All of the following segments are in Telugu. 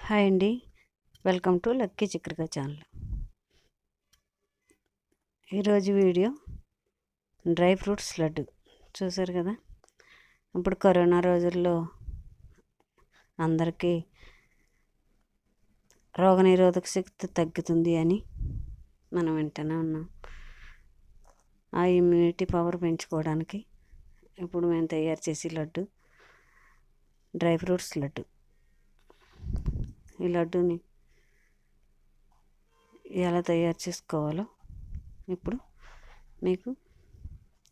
హాయ్ అండి, వెల్కమ్ టు లక్కీ చిక్రిక ఛానల్. ఈరోజు వీడియో డ్రై ఫ్రూట్స్ లడ్డు చూసారు కదా. ఇప్పుడు కరోనా రోజుల్లో అందరికీ రోగనిరోధక శక్తి తగ్గుతుంది అని మనం వింటూనే ఉన్నాం. ఆ ఇమ్యూనిటీ పవర్ పెంచుకోవడానికి ఇప్పుడు మేము తయారు చేసే లడ్డు డ్రై ఫ్రూట్స్ లడ్డు. ఈ లడ్డూని ఎలా తయారు చేసుకోవాలో ఇప్పుడు మీకు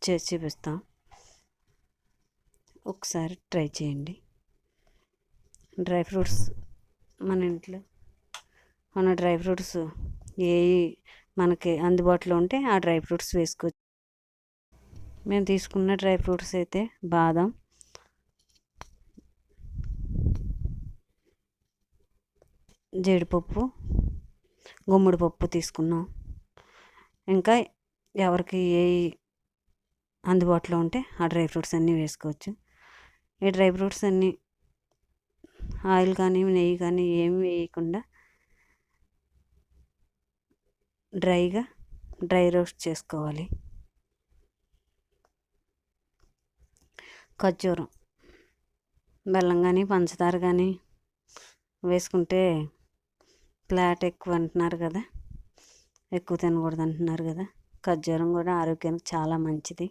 చేసి చూపిస్తాం. ఒకసారి ట్రై చేయండి. డ్రై ఫ్రూట్స్ మన ఇంట్లో మన డ్రై ఫ్రూట్స్ ఏ మనకి అందుబాటులో ఉంటే ఆ డ్రై ఫ్రూట్స్ వేసుకోవచ్చు. మేము తీసుకున్న డ్రై ఫ్రూట్స్ అయితే బాదం, జీడిపప్పు, గుమ్మడి పప్పు తీసుకున్నాం. ఇంకా ఎవరికి ఏ అందుబాటులో ఉంటే ఆ డ్రై ఫ్రూట్స్ అన్నీ వేసుకోవచ్చు. ఈ డ్రై ఫ్రూట్స్ అన్నీ ఆయిల్ కానీ నెయ్యి కానీ ఏమి వేయకుండా డ్రై రోస్ట్ చేసుకోవాలి. ఖర్జూరం, బెల్లం కానీ పంచదార కానీ వేసుకుంటే ఫ్లాట్ ఎక్కువ అంటున్నారు కదా, ఎక్కువ తినకూడదు అంటున్నారు కదా. ఖర్జూరం కూడా ఆరోగ్యానికి చాలా మంచిది.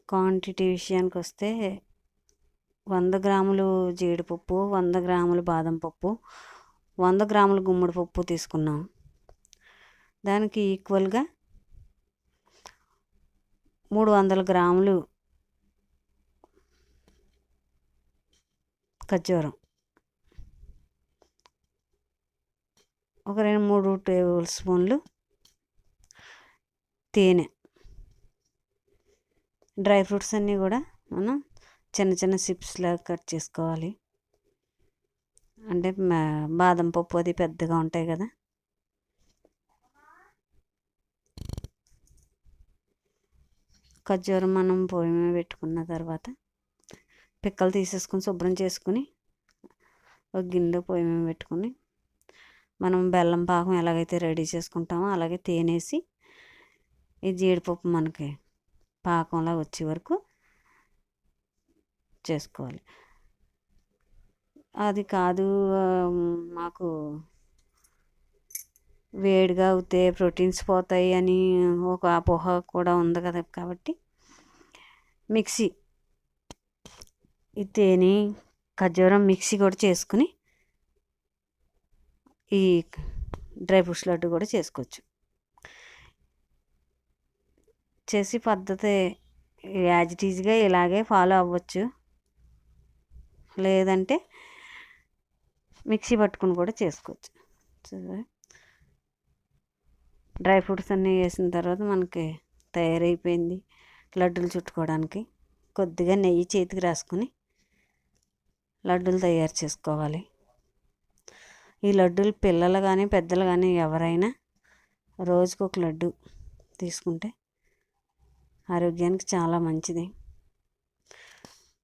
క్వాంటిటీ విషయానికి వస్తే 100 గ్రాములు జీడిపప్పు, 100 గ్రాములు బాదం పప్పు, 100 గ్రాములు గుమ్మడి పప్పు తీసుకున్నాం. దానికి ఈక్వల్గా 300 గ్రాములు ఖర్జూరం, ఒక 2-3 టేబుల్ స్పూన్లు తేనె. డ్రై ఫ్రూట్స్ అన్నీ కూడా మనం చిన్న చిన్న సిప్స్లా కట్ చేసుకోవాలి. అంటే బాదం పప్పు అది పెద్దగా ఉంటాయి కదా. ఖర్జూరం మనం పొయ్యి మీద పెట్టుకున్న తర్వాత పిక్కలు తీసేసుకుని శుభ్రం చేసుకుని ఒక గిన్నెలో పొయ్యి మీద పెట్టుకుని మనం బెల్లం పాకం ఎలాగైతే రెడీ చేసుకుంటామో అలాగే తేనేసి ఈ జీడిపప్పు మనకి పాకంలా వచ్చే వరకు చేసుకోవాలి. అది కాదు మాకు వేడిగా అవుతే ప్రోటీన్స్ పోతాయి అని ఒక అపోహ కూడా ఉంది కదా. కాబట్టి ఈ తేనె ఖర్జూరం మిక్సీ కూడా చేసుకుని ఈ డ్రై ఫ్రూట్స్ లడ్డు కూడా చేసుకోవచ్చు. చేసి పద్ధతి యాజ్ ఇట్ ఈజ్గా ఇలాగే ఫాలో అవ్వచ్చు. లేదంటే మిక్సీ పట్టుకుని కూడా చేసుకోవచ్చు. డ్రై ఫ్రూట్స్ అన్నీ వేసిన తర్వాత మనకి తయారైపోయింది లడ్డూలు చుట్టుకోవడానికి. కొద్దిగా నెయ్యి చేతికి రాసుకుని లడ్డూలు తయారు చేసుకోవాలి. ఈ లడ్డూలు పిల్లలు కానీ పెద్దలు కానీ ఎవరైనా రోజుకు ఒక లడ్డు తీసుకుంటే ఆరోగ్యానికి చాలా మంచిది.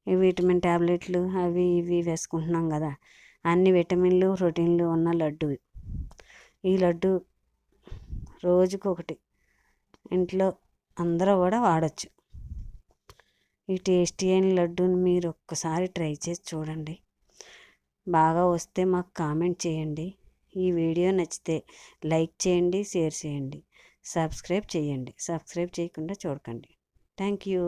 ఈ విటమిన్ ట్యాబ్లెట్లు అవి ఇవి వేసుకుంటున్నాం కదా, అన్ని విటమిన్లు ప్రోటీన్లు ఉన్న లడ్డు. ఈ లడ్డు రోజుకొకటి ఇంట్లో అందరూ కూడా వాడచ్చు. ఈ టేస్టీ అయిన లడ్డూని మీరు ఒక్కసారి ట్రై చేసి చూడండి. బాగా వస్తే మాకు కామెంట్ చేయండి. ఈ వీడియో నచ్చితే లైక్ చేయండి, షేర్ చేయండి, సబ్స్క్రైబ్ చేయండి. సబ్స్క్రైబ్ చేయకుండా చూడకండి. Thank you.